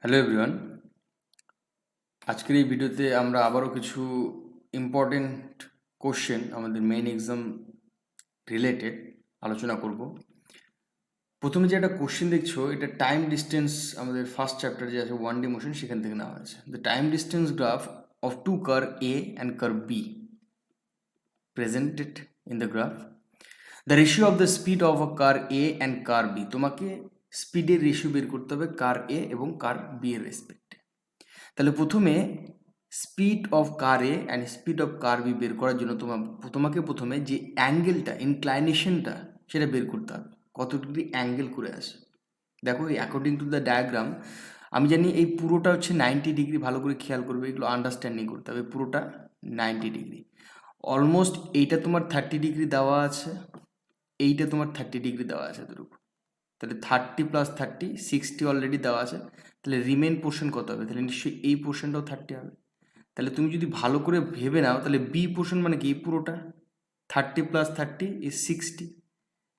Hello everyone, আজকের এই ভিডিওতে আমরা আবারও কিছু ইম্পর্টেন্ট কোশ্চেন আমাদের মেইন এক্সাম রিলেটেড আলোচনা করব। প্রথমে যে একটা কোশ্চেন দেখছো, এটা টাইম ডিস্টেন্স আমাদের ফার্স্ট চ্যাপ্টার যে আছে 1D মোশন, সেখান থেকে নেওয়া হয়েছে। The time distance graph of two car A and car B presented in the graph. The ratio of the speed of a car A and car B, তোমাকে স্পিডের ratio বের করতে হবে কার এ এবং কার বি এর রেসপেক্টে। তাহলে প্রথমে speed of car A and speed of car B বের করার জন্য তোমাকে প্রথমে যে অ্যাঙ্গেলটা, ইনক্লাইনেশনটা, সেটা বের করতে হবে, কত ডিগ্রি অ্যাঙ্গেল করে আসে। দেখো, এই অ্যাকর্ডিং টু দ্য ডায়াগ্রাম আমি জানি এই পুরোটা হচ্ছে 90 ডিগ্রি। ভালো করে খেয়াল করবে, এগুলো আন্ডারস্ট্যান্ডিং করতে হবে। পুরোটা 90 ডিগ্রি। অলমোস্ট এইটা তোমার 30 ডিগ্রি দেওয়া আছে, এইটা তোমার 30 ডিগ্রি দেওয়া আছে এতটুকু। তাহলে 30 প্লাস 30 60 অলরেডি দেওয়া আছে। তাহলে রিমেন পোর্শন কত হবে? তাহলে নিশ্চয়ই এই পোর্শনটাও 30 হবে। তাহলে তুমি যদি ভালো করে ভেবে নাও, তাহলে বি পোর্শন মানে কি? পুরোটা 30 প্লাস 30 ইজ 60।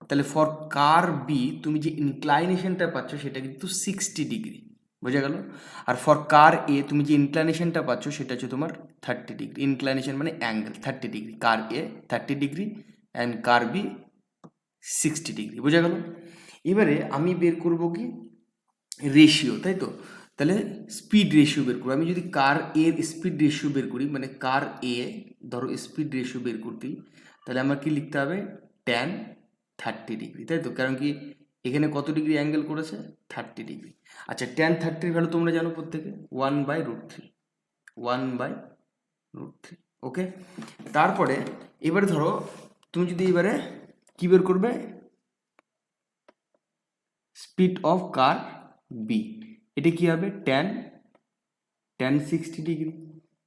তাহলে ফর কার বি তুমি যে ইনক্লাইনেশনটা পাচ্ছ সেটা কিন্তু 60 ডিগ্রি, বোঝা গেল? আর ফর কার এ তুমি যে ইনক্লাইনেশনটা পাচ্ছ সেটা হচ্ছে তোমার 30 ডিগ্রি। ইনক্লাইনেশন মানে angle 30 degree. Car A 30 degree and car B 60 degree, বোঝা গেল? এবারে আমি বের করব কি? রেশিও, তাই তো? তাহলে স্পিড রেশিও বের করবো। আমি যদি কার এর স্পিড রেশিও বের করি, মানে কার এ ধরো স্পিড রেশিও বের করতে, তাহলে আমার কি লিখতে হবে? ট্যান 30 ডিগ্রি, তাই তো? কারণ কি এখানে কত ডিগ্রি অ্যাঙ্গেল করেছে? 30 ডিগ্রি। আচ্ছা, ট্যান 30 ভ্যালু তোমরা জানো প্রত্যেকে, 1/√3। 1/√3, ওকে? তারপরে এবারে ধরো তুমি যদি এবারে কি বের করবে? Speed of car B. এটা কি হবে? Tan 60 degree.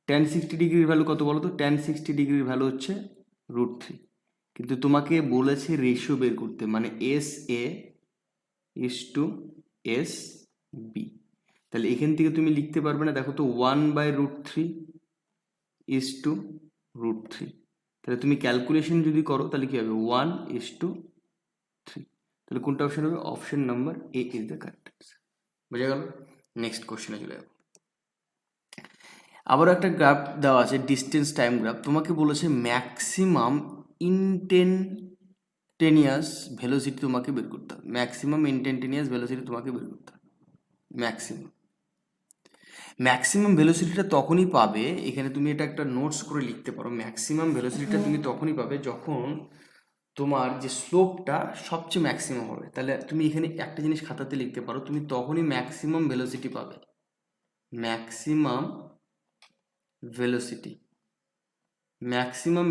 ট্যান 60 ডিগ্রির ভ্যালু কত বলো তো? ট্যান 60 ডিগ্রির ভ্যালু হচ্ছে √3। কিন্তু তোমাকে বলেছে রেশিও বের করতে, মানে S A is to S B. তাহলে এখান থেকে তুমি লিখতে পারবে না, দেখো তো, 1/√3 ইস টু √3। তাহলে তুমি ক্যালকুলেশন যদি করো তাহলে কি হবে? 1:3। তাহলে কোনটা অপশন হবে? Option number A is the correct answer, বোঝা গেল? নেক্সট কোশ্চেনে চলে যাবো। আবারও একটা গ্রাফ দেওয়া আছে, ডিস্টেন্স টাইম গ্রাফ। তোমাকে বলেছে ম্যাক্সিমাম ইনস্ট্যান্টেনিয়াস ভেলোসিটি তোমাকে বের করতে হবে। ম্যাক্সিমাম ইনস্ট্যান্টেনিয়াস ভেলোসিটি তোমাকে বের করতে হবে। ম্যাক্সিমাম ভেলোসিটিটা তখনই পাবে, এখানে তুমি এটা একটা নোটস করে লিখতে পারো। ম্যাক্সিমাম ভেলোসিটিটা তুমি তখনই পাবে যখন তোমার যে স্লোপটা সবচেয়ে ম্যাক্সিমাম হবে। তাহলে তুমি এখানে একটা জিনিস খাতাতে লিখতে পারো, তুমি তখনই ম্যাক্সিমাম ভেলোসিটি পাবে। ম্যাক্সিমাম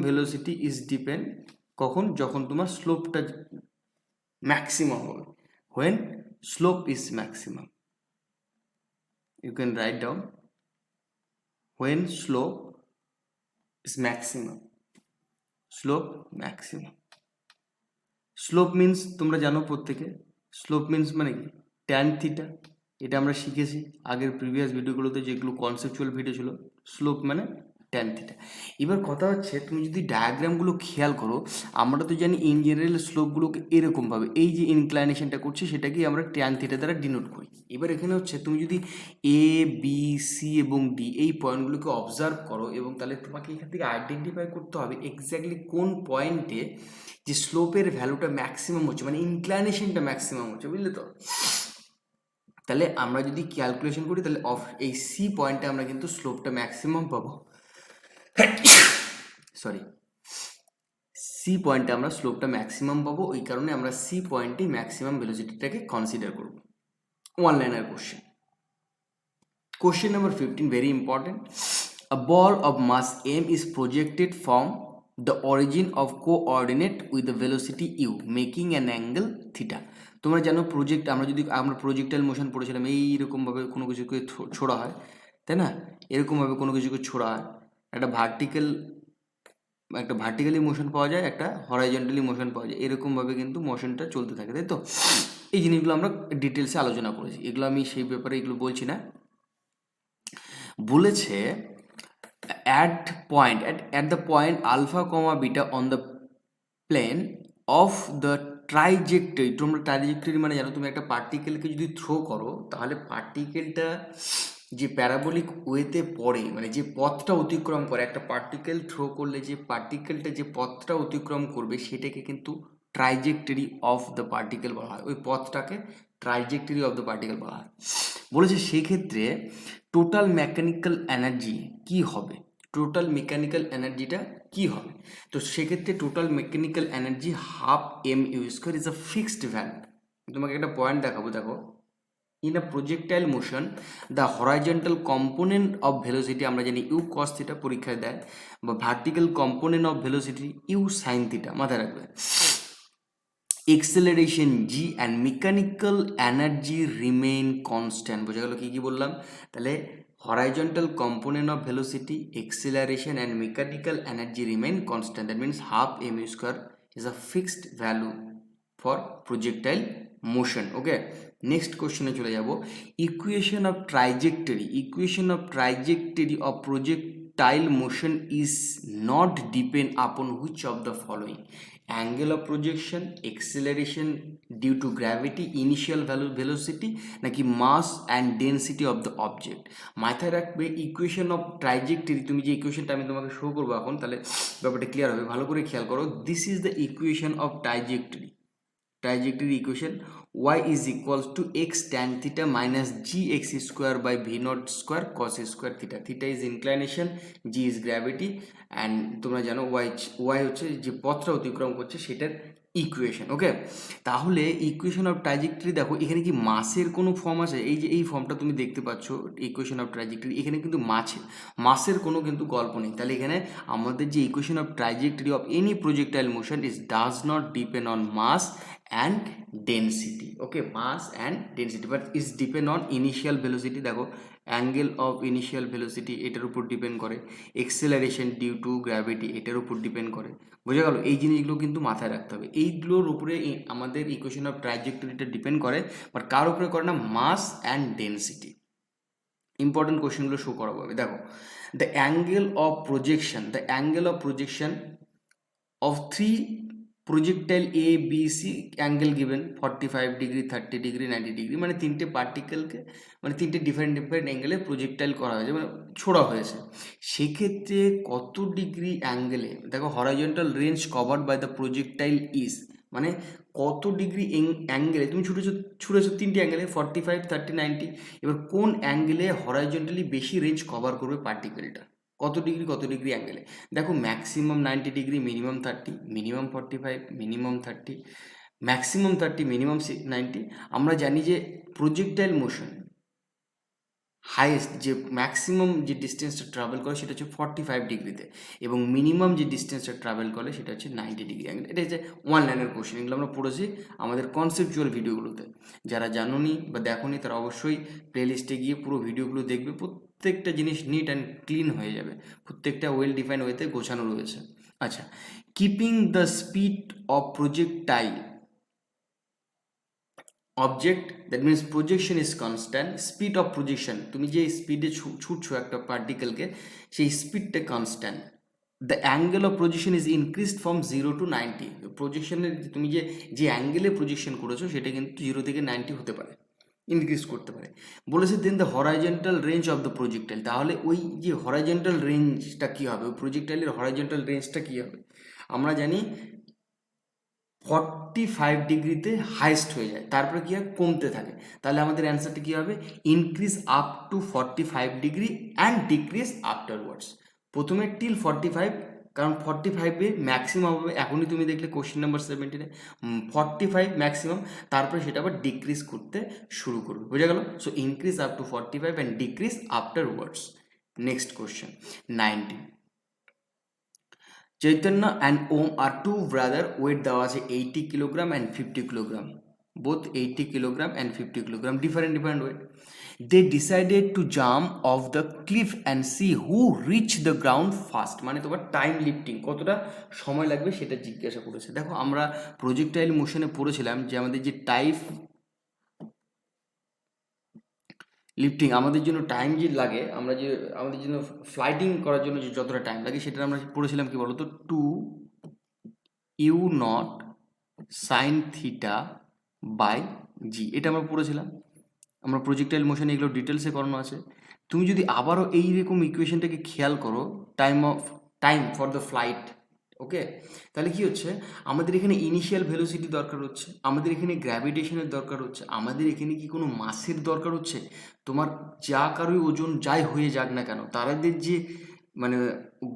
ভেলোসিটি ইজ ডিপেন্ড কখন? যখন তোমার স্লোপটা ম্যাক্সিমাম হবে। When slope is maximum, you can write down when slope is maximum. Slope means তোমরা জানো প্রত্যেকে, স্লোপ মিন্স মানে কি? Tan theta. এটা আমরা শিখেছি আগের প্রিভিয়াস ভিডিওগুলোতে, যেগুলো কনসেপচুয়াল ভিডিও ছিল। স্লোপ মানে ট্যান থিটা। এবার কথা হচ্ছে, তুমি যদি ডায়াগ্রামগুলো খেয়াল করো, আমরা তো জানি ইন জেনারেল স্লোপগুলোকে এরকমভাবে, এই যে ইনক্লাইনেশনটা করছি সেটাকে আমরা ট্যান থিটা দ্বারা ডিনোট করি। এবার এখানে হচ্ছে তুমি যদি এ বি সি এবং ডি এই পয়েন্টগুলোকে অবজার্ভ করো, এবং তাহলে তোমাকে এখান থেকে আইডেন্টিফাই করতে হবে এক্স্যাক্টলি কোন পয়েন্টে যে স্লোপের ভ্যালুটা ম্যাক্সিমাম হচ্ছে, মানে ইনক্লাইনেশনটা ম্যাক্সিমাম হচ্ছে, বুঝলে তো? তাহলে আমরা যদি ক্যালকুলেশন করি, তাহলে এই সি পয়েন্টে আমরা কিন্তু স্লোপটা ম্যাক্সিমাম পাবো। সি পয়েন্টে আমরা স্লোপটা ম্যাক্সিমাম পাবো। ওই কারণে আমরা সি পয়েন্টে ম্যাক্সিমাম ভেলোসিটিটাকে কনসিডার করব। One liner question number 15, very important. A ball of mass m is projected from the origin of coordinate with the velocity u, making an angle theta. তোমরা জানো আমরা প্রজেক্টাইল মোশন পড়েছিলাম, এইরকমভাবে কোনো কিছুকে ছোড়া হয়, তাই না? এরকমভাবে কোনো কিছুকে ছোড়া হয়, একটা ভার্টিক্যালি মোশন পাওয়া যায়, একটা হরাইজন্টালি মোশন পাওয়া যায়। এরকমভাবে কিন্তু মোশনটা চলতে থাকে, তাই তো? এই জিনিসগুলো আমরা ডিটেলসে আলোচনা করেছি, এগুলো আমি সেই ব্যাপারে এগুলো বলছি না। বলেছে at the point alpha comma beta on the plane of the ট্রাইজেক্টরি, তোমরা ট্রাইজেক্টরি মানে জানো, তুমি একটা পার্টিকেলকে যদি থ্রো করো তাহলে পার্টিকেলটা যে প্যারাবোলিক ওয়েতে পড়ে, মানে যে পথটা অতিক্রম করে, একটা পার্টিকেল থ্রো করলে যে পার্টিকেলটা যে পথটা অতিক্রম করবে সেটাকে কিন্তু ট্রাইজেক্টরি অফ দ্য পার্টিকেল বলা হয়, ওই পথটাকে ট্রাইজেক্টরি অফ দ্য পার্টিকেল বলা হয়। বলেছে সেক্ষেত্রে টোটাল মেকানিক্যাল এনার্জি কি হবে, টোটাল মেকানিক্যাল এনার্জিটা কি হবে? তো সেক্ষেত্রে total mechanical energy half M U square is a fixed value. তোমাকে একটা পয়েন্ট দেখাবো, দেখো, in a projectile motion the horizontal component of velocity, আমরা জানি ইউ কস থিটা পরীক্ষায় দেয়, বা vertical component of velocity U sine theta, মাথায় রাখবে। Acceleration G and mechanical energy remain constant. বোঝা গেল কি কি বললাম? তাহলে horizontal component of velocity, acceleration and mechanical energy remain constant. That means half mu square is a fixed value for projectile motion. Okay, next question চলে যাব। equation of trajectory of projectile motion is not depend upon which of the following: angle of projection, acceleration due to gravity, initial velocity, নাকি mass and density of the object। মাথায় রাখবে equation of ট্রাইজেক্টরি, তুমি যে ইকুয়েশনটা আমি তোমাকে show করবো এখন, তাহলে ব্যাপারটা ক্লিয়ার হবে। ভালো করে খেয়াল করো, this is the equation of trajectory equation: y is equals to x tan theta minus gx square by v naught square cos square theta. Theta is inclination, g is gravity, and তোমরা জানো y হচ্ছে যে পথটা অতিক্রম করছে সেটার equation. ওকে, তাহলে equation of ট্রাইজেক্টরি দেখো, এখানে কি মাসের কোনো ফর্ম আছে? এই যে এই ফর্মটা তুমি দেখতে পাচ্ছ ইকুয়েশন অফ ট্রাইজেক্টরি, এখানে কিন্তু মাসের কোনো কিন্তু গল্প নেই। তাহলে এখানে আমাদের যে equation of trajectory of any projectile motion is does not depend on mass and density. Okay, mass and density, but is depend on initial velocity। দেখো, angle of initial velocity এটার উপর ডিপেন্ড করে, acceleration due to gravity এটার উপর depend করে। বোঝা গেল? এই জিনিসগুলো কিন্তু মাথায় রাখতে হবে, এইগুলোর উপরে আমাদের ইকুয়েশন অফ ট্রাইজেক্টরিটা ডিপেন্ড করে, বাট কার উপরে করে না? Mass and density. ইম্পর্টেন্ট কোশ্চেনগুলো শো করাবো আমি। দেখো, the angle of projection of three projectile A B C angle given 45 degree, 30 degree, 90 degree, মানে তিনটে পার্টিকেলকে, মানে তিনটে ডিফারেন্ট অ্যাঙ্গেলে প্রজেক্টাইল করা হয়েছে, মানে ছোড়া হয়েছে। সেক্ষেত্রে কত ডিগ্রি অ্যাঙ্গেলে, দেখো, horizontal range covered by the projectile is, মানে কত ডিগ্রি অ্যাঙ্গেলে তুমি ছুটেছো তিনটে অ্যাঙ্গেলে, 45, 30, 90। এবার কোন অ্যাঙ্গেলে হরাইজন্টালি বেশি রেঞ্জ কভার করবে পার্টিকেলটা, কত ডিগ্রি অ্যাঙ্গেলে? দেখো, maximum 90 degree, minimum 30, minimum 45, minimum 30, maximum 30, minimum 90। আমরা জানি যে প্রজেক্টাইল মোশন হাইয়েস্ট যে ম্যাক্সিমাম যে ডিস্টেন্সটা ট্রাভেল করে সেটা হচ্ছে 45 ডিগ্রিতে, এবং মিনিমাম যে ডিস্টেন্সটা ট্রাভেল করে সেটা হচ্ছে 90 ডিগ্রি অ্যাঙ্গেল। এটা হচ্ছে ওয়ান লাইনের কোশ্চেন, এগুলো আমরা পড়েছি আমাদের কনসেপচুয়াল ভিডিওগুলোতে। যারা জানোনি বা দেখোনি তারা অবশ্যই প্লেলিস্টে গিয়ে পুরো ভিডিওগুলো দেখবে, প্রত্যেকটা জিনিস নিট অ্যান্ড ক্লিন হয়ে যাবে, প্রত্যেকটা ওয়েল ডিফাইন্ড ওয়েতে গোছানো রয়েছে। আচ্ছা, keeping the speed of projectile object, that means projection is constant, speed of projection, তুমি যে স্পিডে ছুটছো একটা পার্টিকেলকে, সেই স্পিডটা constant. The angle of projection is increased from 0 to 90। প্রজেকশনের তুমি যে অ্যাঙ্গেলে প্রজেকশন করেছো সেটা কিন্তু 0 থেকে 90 হতে পারে, ইনক্রিজ করতে পারে। বলেছে then the horizontal range of the projectile, তাহলে ওই যে হরাইজন্টাল রেঞ্জটা কী হবে, ওই প্রজেক্টাইলের হরাইজন্টাল রেঞ্জটা কী হবে? আমরা জানি 45 ডিগ্রিতে হাইস্ট হয়ে যায়, তারপরে কী হয়? কমতে থাকে। তাহলে আমাদের অ্যান্সারটা কী হবে? Increase up to 45 degree and decrease afterwards. প্রথমে টিল 45, কারণ 45-এ ম্যাক্সিমাম হবে, এখনই তুমি দেখলে কোশ্চেন নাম্বার 17-এ 45 ম্যাক্সিমাম, তারপরে সেটা আবার ডিক্রিজ করতে শুরু করবে। বোঝা গেল? So increase up to 45 and decrease afterwards. Next question 19। Chaitanya and Om are two brother, weight দেওয়া আছে 80 kilogram and 50 kilogram, both 80 kilogram and 50 kilogram, different weight. They decided to jump off the cliff and see who reach the ground first। মানে তোমার time lifting কতটা সময় লাগবে সেটা জিজ্ঞাসা করেছে। দেখো, আমরা প্রজেক্টাইল মোশনে পড়েছিলাম যে আমাদের যে লিফটিং আমাদের জন্য টাইম যে লাগে, আমাদের জন্য ফ্লাইটিং করার জন্য যে যতটা টাইম লাগে সেটা আমরা পড়েছিলাম কি বলতো, 2u0 সাইন থিটা বাই জি, এটা আমরা পড়েছিলাম, আমরা প্রজেক্টাইল মোশন এগুলো ডিটেলসে করানো আছে। তুমি যদি আবারও এইরকম ইকুয়েশনটাকে খেয়াল করো, টাইম ফর দ্য ফ্লাইট, ওকে, তাহলে কি হচ্ছে, আমাদের এখানে ইনিশিয়াল ভেলোসিটি দরকার হচ্ছে, আমাদের এখানে গ্র্যাভিটেশনের দরকার হচ্ছে, আমাদের এখানে কি কোনো মাসের দরকার হচ্ছে? তোমার যা কারোই ওজন যাই হয়ে যাক না কেন, তাদের যে মানে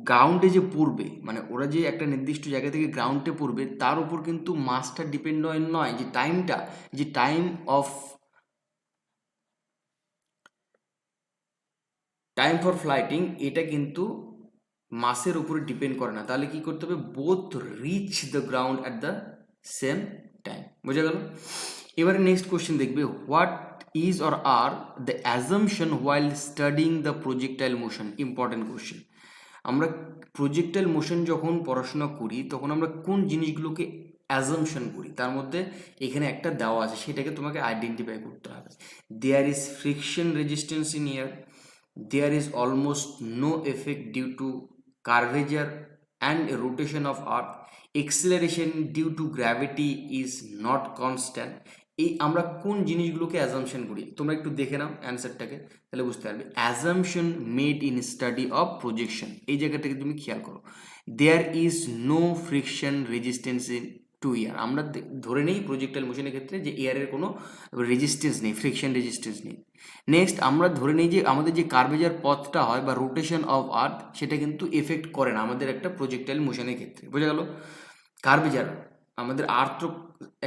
গ্রাউন্ডে যে পড়বে, মানে ওরা যে একটা নির্দিষ্ট জায়গা থেকে গ্রাউন্ডে পড়বে, তার উপর কিন্তু মাসটা ডিপেন্ড নয়, যে টাইমটা, যে টাইম ফর ফ্লাইটিং, এটা কিন্তু মাসের উপরে ডিপেন্ড করে না। তাহলে কি করতে হবে, both reach the ground at the same time. বোঝা গেল? এবারে নেক্সট কোশ্চেন দেখবে, what is or are the assumption while studying the projectile motion? Important question. আমরা প্রজেক্টাইল মোশন যখন পড়াশোনা করি তখন আমরা কোন জিনিসগুলোকে অ্যাজাম্পশন করি, তার মধ্যে এখানে একটা দেওয়া আছে, সেটাকে তোমাকে আইডেন্টিফাই করতে হবে। There is friction resistance in air, there is almost no effect due to curvature and rotation of earth, acceleration due to gravity is not constant। এই আমরা কোন জিনিসগুলোকে অ্যাজাম্পশন করি, তোমরা একটু দেখে নাও অ্যান্সারটাকে, তাহলে বুঝতে পারবে। Assumption made in study of projection, এই জায়গাটাকে তুমি খেয়াল করো। There is no friction resistance in to air, আমরা ধরে নেই প্রজেক্টাইল মোশনের ক্ষেত্রে যে এয়ারের কোনো রেজিস্ট্যান্স নেই, ফ্রিকশন রেজিস্ট্যান্স নেই। নেক্সট আমরা ধরে নিই যে আমাদের যে কার্ভেজার পথটা হয় বা রোটেশন অফ আর্থ, সেটা কিন্তু এফেক্ট করে না আমাদের একটা প্রজেক্টাইল মোশনের ক্ষেত্রে। বোঝা গেল? কার্ভেজার, আমাদের আর্থ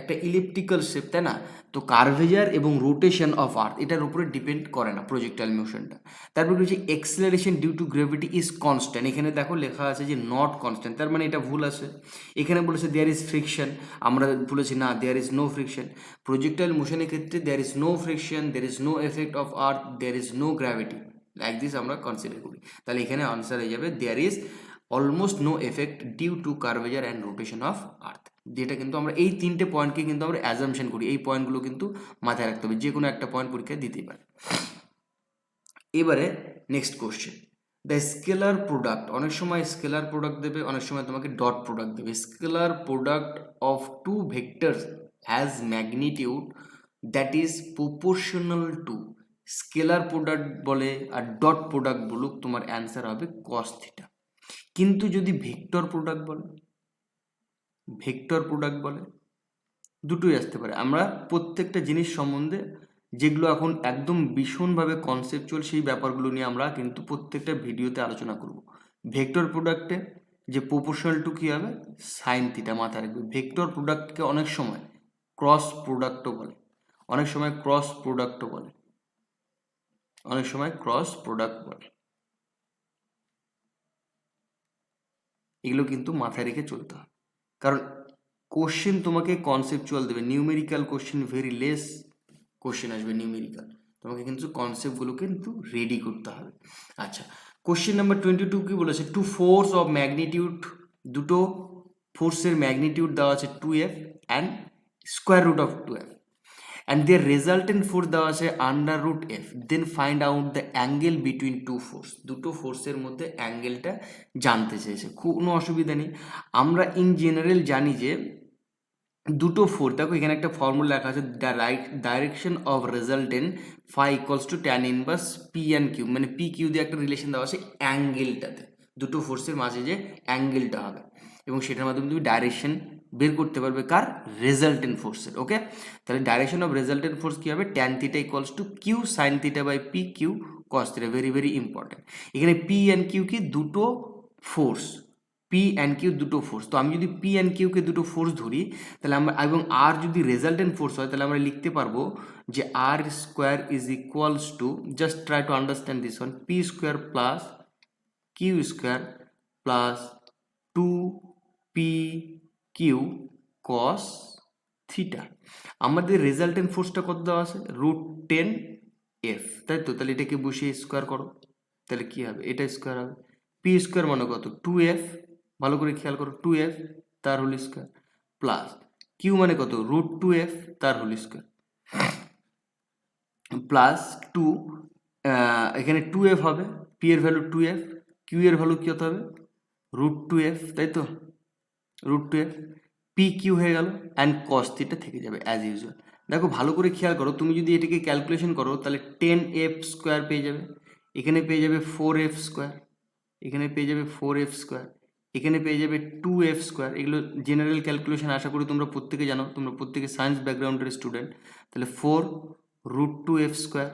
একটা ইলিপ্টিক্যাল শেপ, তাই না? তো কার্ভেজার এবং রোটেশন অফ আর্থ এটার উপরে ডিপেন্ড করে না প্রজেক্টাইল মোশনটা। তারপর হচ্ছে acceleration due to gravity is constant, এখানে দেখো লেখা আছে যে নট কনস্ট্যান্ট, তার মানে এটা ভুল আছে। এখানে বলেছে দেয়ার ইজ ফ্রিকশন, আমরা বলেছি না, there is no friction. Projectile মোশনের ক্ষেত্রে there is no friction, there is no effect of earth, there is no gravity, like this আমরা কনসিডার করি। তাহলে এখানে আনসার হয়ে যাবে there is almost no effect due to curvature and rotation of earth. যেটা কিন্তু আমরা এই তিনটে পয়েন্টকে কিন্তু আমরা অ্যাজাম্পশন করি, এই পয়েন্টগুলো কিন্তু মাথায় রাখতে হবে, যে কোনো একটা পয়েন্ট পরীক্ষায় দিতেই পারে। এবারে next question, the scalar product, অনেক সময় স্কেলার প্রোডাক্ট দেবে, অনেক সময় তোমাকে ডট প্রোডাক্ট দেবে। Scalar product of two vectors has magnitude that is proportional to, scalar product বলে আর ডট প্রোডাক্ট বলুক, তোমার অ্যান্সার হবে কস থিটা। কিন্তু যদি ভেক্টর প্রোডাক্ট বলে, দুটোই আসতে পারে। আমরা প্রত্যেকটা জিনিস সম্বন্ধে যেগুলো এখন একদম ভীষণভাবে কনসেপচুয়াল, সেই ব্যাপারগুলো নিয়ে আমরা কিন্তু প্রত্যেকটা ভিডিওতে আলোচনা করব। ভেক্টর প্রোডাক্টে যে প্রপোর্শনাল টু কী হবে, সাইন থিটা, মাথায় রাখবে। ভেক্টর প্রোডাক্টকে অনেক সময় ক্রস প্রোডাক্টও বলে, এগুলো কিন্তু মাথায় রেখে চলতে হয়, কারণ কোশ্চেন তোমাকে কনসেপচুয়াল দেবে, numerical question very less question আসবে নিউমেরিক্যাল, তোমাকে কিন্তু কনসেপ্টগুলোকে কিন্তু রেডি করতে হবে। আচ্ছা, কোশ্চেন নাম্বার 22 কি বলেছে, টু ফোর্স অফ ম্যাগনিটিউড, দুটো ফোর্সের ম্যাগনিটিউড দেওয়া আছে 2f and square root of 2f, and their resultant force দেওয়া আছে under root F, then find out the angle between two force, দুটো ফোর্সের মধ্যে অ্যাঙ্গেলটা জানতে চেয়েছে। কোনো অসুবিধা নেই, আমরা ইন জেনারেল জানি যে দুটো ফোর্স, দেখো এখানে একটা ফর্মুলা লেখা আছে, the direction of resultant phi equals to tan inverse P and Q, মানে পি কিউ দিয়ে একটা রিলেশন দেওয়া আছে অ্যাঙ্গেলটাতে, দুটো ফোর্সের মাঝে যে অ্যাঙ্গেলটা হবে, এবং সেটার মাধ্যমে তুমি ডাইরেকশন বের করতে পারবে কার, রেজাল্টেন্ট ফোর্সের। ওকে, তাহলে ডাইরেকশন অফ রেজাল্টেন্ট ফোর্স কী হবে, tan theta equals to Q sine theta by P Q cos theta, very very important. এখানে পি অ্যান্ড কিউ কি, দুটো ফোর্স, পি অ্যান্ড কিউ দুটো ফোর্স। তো আমি যদি পি অ্যান্ড কিউকে দুটো ফোর্স ধরি, তাহলে আমরা, এবং আর যদি রেজাল্টেন্ট ফোর্স হয়, তাহলে আমরা লিখতে পারবো যে আর square is equals to, just try to understand this one, p square plus q square plus 2p/q cos theta. আমাদের রেজাল্টেন্ট ফোর্সটা কত দেওয়া আছে, √10f, তাই তো? তাহলে এটাকে বসিয়ে স্কোয়ার করো, তাহলে কি হবে, এটা স্কোয়ার হবে। পি স্কোয়ার মানে কত, 2f, ভালো করে খেয়াল করো, 2f তার হোল স্কোয়ার, প্লাস কিউ মানে কত, √2f তার হোল স্কোয়ার, প্লাস 2, এখানে 2f হবে, পি এর ভ্যালু 2f, কিউ এর ভ্যালু কত হবে, √2f, তাই তো, √2f, পি কিউ হয়ে গেল অ্যান্ড কস থিটা থেকে যাবে অ্যাজ ইউজুয়াল। দেখো ভালো করে খেয়াল করো, তুমি যদি এটাকে ক্যালকুলেশন করো তাহলে 10f স্কোয়ার পেয়ে যাবে, এখানে পেয়ে যাবে 4f স্কোয়ার, এখানে পেয়ে যাবে 4f স্কোয়ার, এখানে পেয়ে যাবে 2f স্কোয়ার। এগুলো জেনারেল ক্যালকুলেশন, আশা করি তোমরা প্রত্যেকে জানো, তোমরা প্রত্যেকে সায়েন্স ব্যাকগ্রাউন্ডের স্টুডেন্ট। তাহলে 4√2f square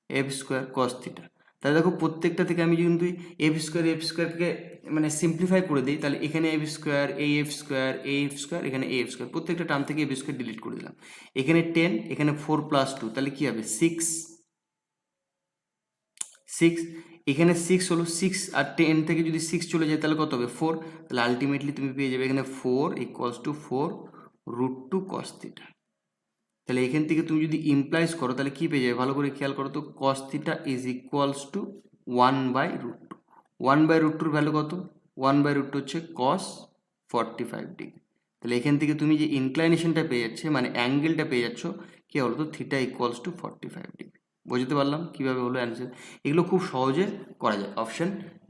F square cos theta. তাহলে দেখো প্রত্যেকটা থেকে আমি কিন্তু এফ স্কোয়ারকে মানে সিম্পলিফাই করে দিই, তাহলে এখানে F square, F square, F square, এখানে এফ স্কোয়ার, প্রত্যেকটা টার্ম থেকে এফ স্কোয়ার ডিলিট করে দিলাম। এখানে 10, এখানে 4 + 2, তাহলে কি হবে 6, এখানে 6 হলো 6, আর 10 থেকে যদি 6 চলে যায় তাহলে কত হবে 4, তাহলে আলটিমেটলি তুমি পেয়ে যাবে এখানে 4 = 4√2 cos থিটা। তাহলে এখান থেকে তুমি যদি ইমপ্লাইজ করো তাহলে কি পেয়ে যাবে, ভালো করে খেয়াল করো তো, cos থিটা = 1/√2। 1/√2 ভ্যালু কত, 1/√2 হচ্ছে cos 45 ডিগ্রি। তাহলে এখান থেকে তুমি যে ইনক্লাইনেশনটা পেয়ে যাচ্ছে, মানে অ্যাঙ্গেলটা পেয়ে যাচ্ছ, কি হলো তো, থিটা = 45 ডিগ্রি। বুঝতে পারলাম কিভাবে হলো অ্যান্সার। এগুলো খুব সহজে করা যায়। Option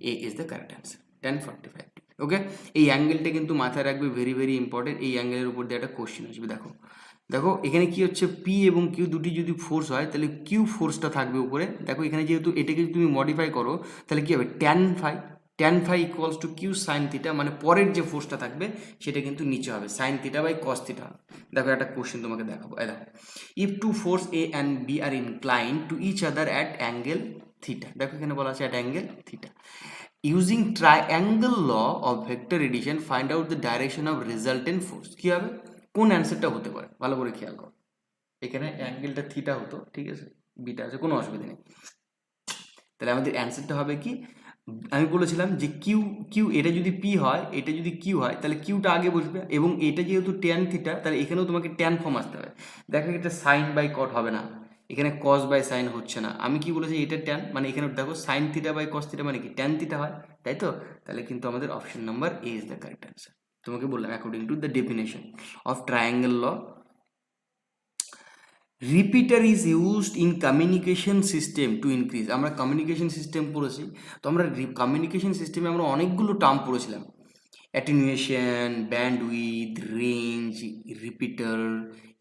A is the correct answer, 1045 ডিগ্রি। ওকে, এই অ্যাঙ্গেলটা কিন্তু মাথায় রাখবে, ভেরি ভেরি ইম্পর্টেন্ট। এই অ্যাঙ্গেলের উপর দিয়ে একটা কোশ্চেন আসবে। দেখো দেখো এখানে কি হচ্ছে, পি এবং কিউ দুটি যদি ফোর্স হয় তাহলে কিউ ফোর্সটা থাকবে উপরে। দেখো এখানে যেহেতু এটাকে যদি তুমি মডিফাই করো তাহলে কি হবে, tan phi = Q sine theta, মানে পরের যে ফোর্সটা থাকবে সেটা কিন্তু নিচে হবে, sine theta by cos theta. দেখো একটা কোশ্চেন তোমাকে দেখাবো, দেখো, if two force A and B are incline to each other at angle theta. দেখো এখানে বলা আছে at angle theta, using triangle law of vector addition find out the direction of resultant force. কি হবে, কোন অ্যান্সারটা হতে পারে, ভালো করে খেয়াল করো। এখানে অ্যাঙ্গেলটা থিটা হতো, ঠিক আছে, বিটা আছে, কোনো অসুবিধা নেই। তাহলে আমাদের অ্যান্সারটা হবে কি, আমি বলেছিলাম যে কিউ কিউ এটা যদি পি হয়, এটা যদি কিউ হয় তাহলে কিউটা আগে বসবে, এবং এটা যেহেতু ট্যান থিটা তাহলে এখানেও তোমাকে ট্যান ফর্ম আসতে হবে। দেখো এটা সাইন বাই কট হবে না, এখানে কস বাই সাইন হচ্ছে না। আমি কি বলেছি, এটা ট্যান, মানে এখানে দেখো sine theta by cos theta মানে কি ট্যান থিটা হয়, তাই তো। তাহলে কিন্তু আমাদের option number A is the correct answer. তোমাকে বললাম according to the definition of triangle law, repeater is used in communication system to increase. আমরা কমিউনিকেশন সিস্টেম পড়েছি, তো আমরা কমিউনিকেশন সিস্টেমে আমরা অনেকগুলো টার্ম পড়েছিলাম, attenuation, bandwidth, range, repeater,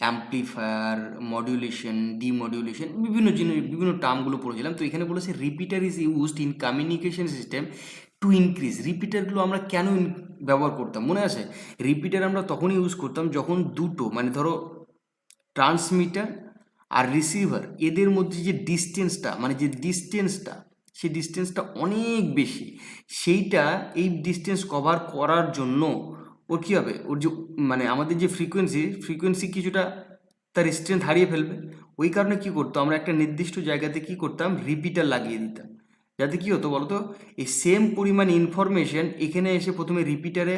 amplifier, modulation, demodulation, বিভিন্ন জিনিস, বিভিন্ন টার্মগুলো পড়েছিলাম। তো এখানে বলেছে repeater is used in communication system to increase. রিপিটারগুলো আমরা কেন ব্যবহার করতাম মনে আছে, রিপিটার আমরা তখনই ইউজ করতাম যখন দুটো, মানে ধরো ট্রান্সমিটার আর রিসিভার, এদের মধ্যে যে ডিস্টেন্সটা, মানে যে ডিস্টেন্সটা, সেই ডিস্টেন্সটা অনেক বেশি, সেইটা এই ডিস্টেন্স কভার করার জন্য ওর কী হবে, ওর যে মানে আমাদের যে ফ্রিকোয়েন্সি কিছুটা তার স্ট্রেংথ হারিয়ে ফেলবে। ওই কারণে কী করতো, আমরা একটা নির্দিষ্ট জায়গাতে কী করতাম, রিপিটার লাগিয়ে দিতাম, যাতে কী হতো বলতো, এই সেম পরিমাণ ইনফরমেশন এখানে এসে প্রথমে রিপিটার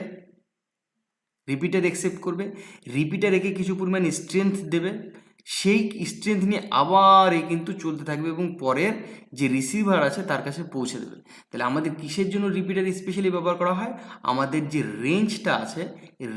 অ্যাকসেপ্ট করবে, রিপিটার একে কিছু পরিমাণ স্ট্রেংথ দেবে, সেই স্ট্রেংথ নিয়ে আবার এ কিন্তু চলতে থাকবে এবং পরের যে রিসিভার আছে তার কাছে পৌঁছে দেবে। তাহলে আমাদের কিসের জন্য রিপিটার স্পেশালি ব্যবহার করা হয়, আমাদের যে রেঞ্জটা আছে,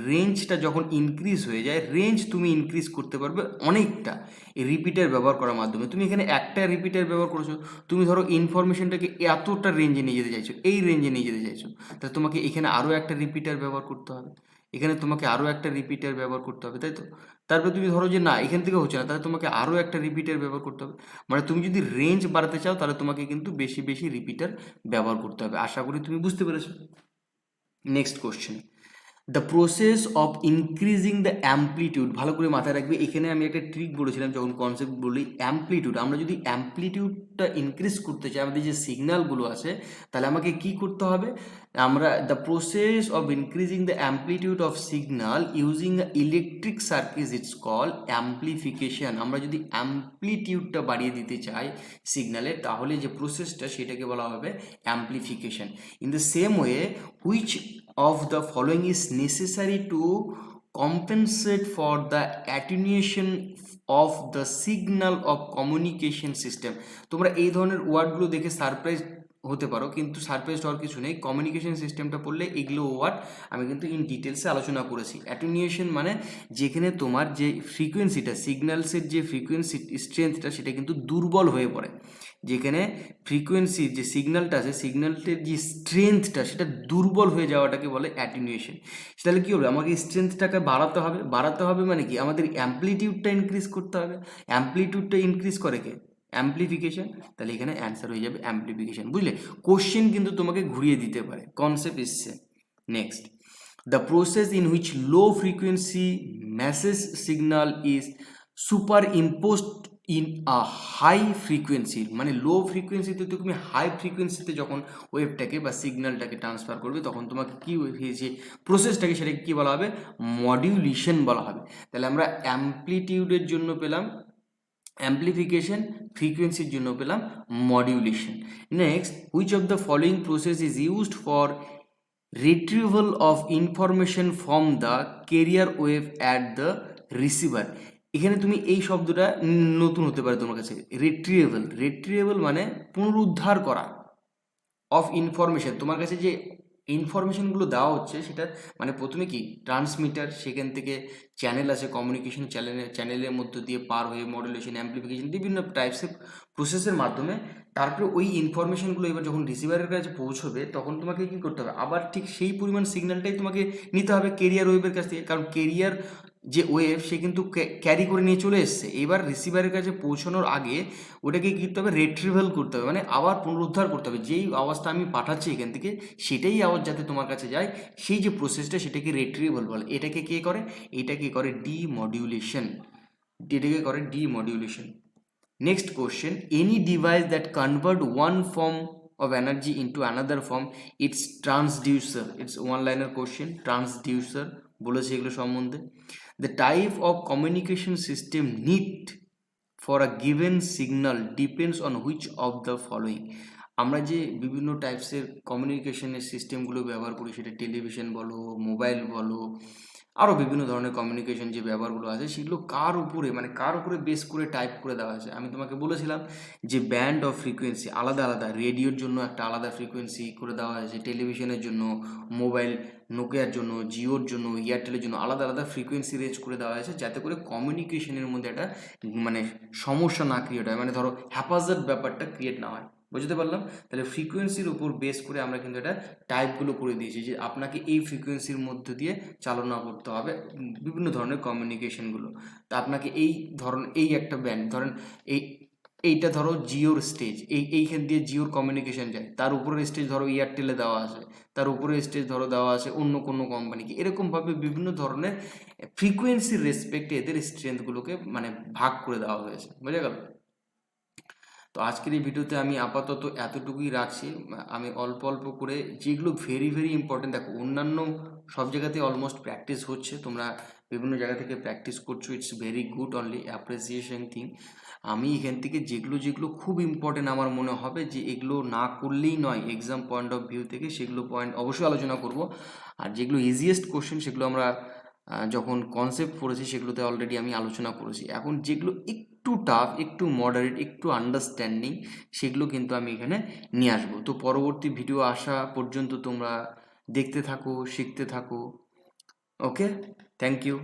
রেঞ্জটা যখন ইনক্রিজ হয়ে যায়, রেঞ্জ তুমি ইনক্রিজ করতে পারবে অনেকটা এই রিপিটার ব্যবহার করার মাধ্যমে। তুমি এখানে একটা রিপিটার ব্যবহার করেছো, তুমি ধরো ইনফরমেশনটাকে এতটা রেঞ্জে নিয়ে যেতে চাইছো, এই রেঞ্জে নিয়ে যেতে চাইছো, তাহলে তোমাকে এখানে আরও একটা রিপিটার ব্যবহার করতে হবে, এখানে তোমাকে আরও একটা রিপিটার ব্যবহার করতে হবে, তাই তো। তারপরে তুমি ধরো যে না এখান থেকে হচ্ছে না, তাহলে তোমাকে আরও একটা রিপিটার ব্যবহার করতে হবে। মানে তুমি যদি রেঞ্জ বাড়াতে চাও তাহলে তোমাকে কিন্তু বেশি বেশি রিপিটার ব্যবহার করতে হবে। আশা করি তুমি বুঝতে পেরেছো। Next question, the process of increasing the amplitude. ভালো করে মাথায় রাখবে, এখানে আমি একটা ট্রিক বলেছিলাম যখন কনসেপ্ট বলি, অ্যাম্পলিটিউড, আমরা যদি অ্যাম্পলিটিউডটা ইনক্রিজ করতে চাই, আমাদের যে সিগন্যালগুলো আছে, তাহলে আমাকে কি করতে হবে, আমরা the process of increasing the amplitude of signal using electric circuit it's call amplification. আমরা যদি অ্যাম্পলিটিউডটা বাড়িয়ে দিতে চাই সিগন্যালের, তাহলে যে প্রসেসটা সেটাকে বলা হবে amplification. In the same way, which of the following is necessary to compensate for the attenuation of the signal of communication system। তোমরা এই ধরনের ওয়ার্ডগুলো দেখে সারপ্রাইজ হতে পারো, কিন্তু সারপ্রাইজড হওয়ার কিছু নেই। কমিউনিকেশন সিস্টেমটা পড়লে এগুলো ওয়ার্ড আমি কিন্তু ইন ডিটেলসে আলোচনা করেছি। অ্যাটেনুয়েশন মানে যেখানে তোমার যে ফ্রিকোয়েন্সিটা, সিগন্যালসের যে ফ্রিকোয়েন্সি স্ট্রেংথটা সেটা কিন্তু দুর্বল হয়ে পড়ে, যেখানে ফ্রিকোয়েন্সি যে সিগন্যালটা আছে সিগন্যালটির যে স্ট্রেংথটা সেটা দুর্বল হয়ে যাওয়াটাকে বলে অ্যাটেনুয়েশন। তাহলে কী হবে, আমাকে স্ট্রেংথটাকে বাড়াতে হবে মানে কি, আমাদের অ্যাম্পলিটিউডটা ইনক্রিজ করতে হবে। অ্যাম্পলিটিউডটা ইনক্রিজ করে কে, অ্যাম্প্লিফিকেশন। তাহলে এখানে অ্যান্সার হয়ে যাবে অ্যাম্প্লিফিকেশন। বুঝলে, কোশ্চেন কিন্তু তোমাকে ঘুরিয়ে দিতে পারে, কনসেপ্ট এসছে। Next, the process in which low frequency message signal is superimposed in a high frequency, মানে লো ফ্রিকোয়েন্সিতে তুমি হাই ফ্রিকোয়েন্সিতে যখন ওয়েভটাকে বা সিগন্যালটাকে ট্রান্সফার করবে তখন তোমাকে কী হয়েছে প্রসেসটাকে, সেটাকে কী বলা হবে, মডিউলেশন বলা হবে। তাহলে আমরা অ্যাম্প্লিটিউডের জন্য পেলাম অ্যাম্প্লিফিকেশন, ফ্রিকোয়েন্সির জন্য পেলাম modulation. Next, which of the following process is used for retrieval of information from the career wave at the receiver. এখানে তুমি এই শব্দটা নতুন হতে পারে তোমার কাছে, রিট্রিভেবল মানে পুনরুদ্ধার করা, অফ ইনফরমেশন, তোমার কাছে যে ইনফরমেশনগুলো দেওয়া হচ্ছে সেটা মানে প্রথমে কি ট্রান্সমিটার, সেখান থেকে চ্যানেল আছে, কমিউনিকেশন চ্যানেলের মধ্য দিয়ে পার হয়ে মডুলেশন, অ্যাম্প্লিফিকেশন, বিভিন্ন টাইপসের প্রসেসের মাধ্যমে তারপরে ওই ইনফরমেশনগুলো এবার যখন রিসিভারের কাছে পৌঁছবে তখন তোমাকে কী করতে হবে, আবার ঠিক সেই পরিমাণ সিগন্যালটাই তোমাকে নিতে হবে কেরিয়ার ওয়েভের কাছ থেকে, কারণ কেরিয়ার যে ওয়েভ সে কিন্তু ক্যারি করে নিয়ে চলে এসছে। এবার রিসিভারের কাছে পৌঁছানোর আগে ওটাকে কী করতে হবে, রিট্রিভাল করতে হবে, মানে আবার পুনরুদ্ধার করতে হবে। যেই আওয়াজটা আমি পাঠাচ্ছি এখান থেকে সেটাই আওয়াজ যাতে তোমার কাছে যায়, সেই যে প্রসেসটা সেটাকে রিট্রিভাল বলে। এটাকে কে করে, এটাকে করে ডিমডিউলেশন, এটাকে করে demodulation. Next question, any device that convert one form of energy into another form, it's transducer. It's one liner question, transducer বলেছে এগুলো সম্বন্ধে। The type of communication system need for a given signal depends on which of the following. আমরা যে বিভিন্ন টাইপসের কমিউনিকেশনের সিস্টেমগুলো ব্যবহার করি, সেটা টেলিভিশন বলো, মোবাইল বলো, আরও বিভিন্ন ধরনের কমিউনিকেশন যে ব্যবহারগুলো আছে সেগুলো কার উপরে বেস করে টাইপ করে দেওয়া আছে। আমি তোমাকে বলেছিলাম যে ব্যান্ড অফ ফ্রিকোয়েন্সি আলাদা আলাদা, রেডিওর জন্য একটা আলাদা ফ্রিকোয়েন্সি করে দেওয়া হয়েছে, টেলিভিশনের জন্য, মোবাইল নোকিয়ার জন্য, জিওর জন্য, এয়ারটেলের জন্য আলাদা আলাদা ফ্রিকোয়েন্সি রেঞ্জ করে দেওয়া হয়েছে, যাতে করে কমিউনিকেশনের মধ্যে একটা মানে সমস্যা না ক্রিয়েট হয়, মানে ধরো হ্যাপাজার্ড ব্যাপারটা ক্রিয়েট না হয়। বুঝতে পারলাম? তাহলে ফ্রিকোয়েন্সির উপর বেস করে আমরা কিন্তু এটা টাইপগুলো করে দিয়েছি যে আপনাকে এই ফ্রিকোয়েন্সির মধ্য দিয়ে চালনা করতে হবে বিভিন্ন ধরনের কমিউনিকেশনগুলো। তা আপনাকে এই একটা ব্যান্ড ধরেন, এইটা ধরো জিওর স্টেজ, এইখান দিয়ে জিওর কমিউনিকেশন যায়, তার উপরের স্টেজ ধরো এয়ারটেলে দেওয়া আছে, তার উপরের স্টেজ ধরো দেওয়া আছে অন্য কোনো কোম্পানিকে, এরকমভাবে বিভিন্ন ধরনের ফ্রিকোয়েন্সির রেসপেক্টে এদের স্ট্রেংথগুলোকে মানে ভাগ করে দেওয়া হয়েছে। বুঝে গেল? তো আজকের এই ভিডিওতে আমি আপাতত এতটুকুই রাখছি। আমি অল্প অল্প করে যেগুলো ভেরি ভেরি ইম্পর্টেন্ট, দেখো অন্যান্য সব জায়গাতে অলমোস্ট প্র্যাকটিস হচ্ছে, তোমরা বিভিন্ন জায়গা থেকে প্র্যাকটিস করছো, it's very good, only appreciation thing. আমি এখান থেকে যেগুলো খুব ইম্পর্টেন্ট আমার মনে হবে যে এগুলো না করলেই নয় এক্সাম পয়েন্ট অফ ভিউ থেকে, সেগুলো পয়েন্ট অবশ্যই আলোচনা করব। আর যেগুলো ইজিয়েস্ট কোশ্চেন সেগুলো আমরা যখন কনসেপ্ট পড়েছি সেগুলোতে অলরেডি আমি আলোচনা করেছি। এখন যেগুলো একটু টাফ, একটু মডারেট, একটু আন্ডারস্ট্যান্ডিং, সেগুলো কিন্তু আমি এখানে নিয়ে আসবো। তো পরবর্তী ভিডিও আসা পর্যন্ত তোমরা দেখতে থাকো, শিখতে থাকো। ওকে, থ্যাংক ইউ।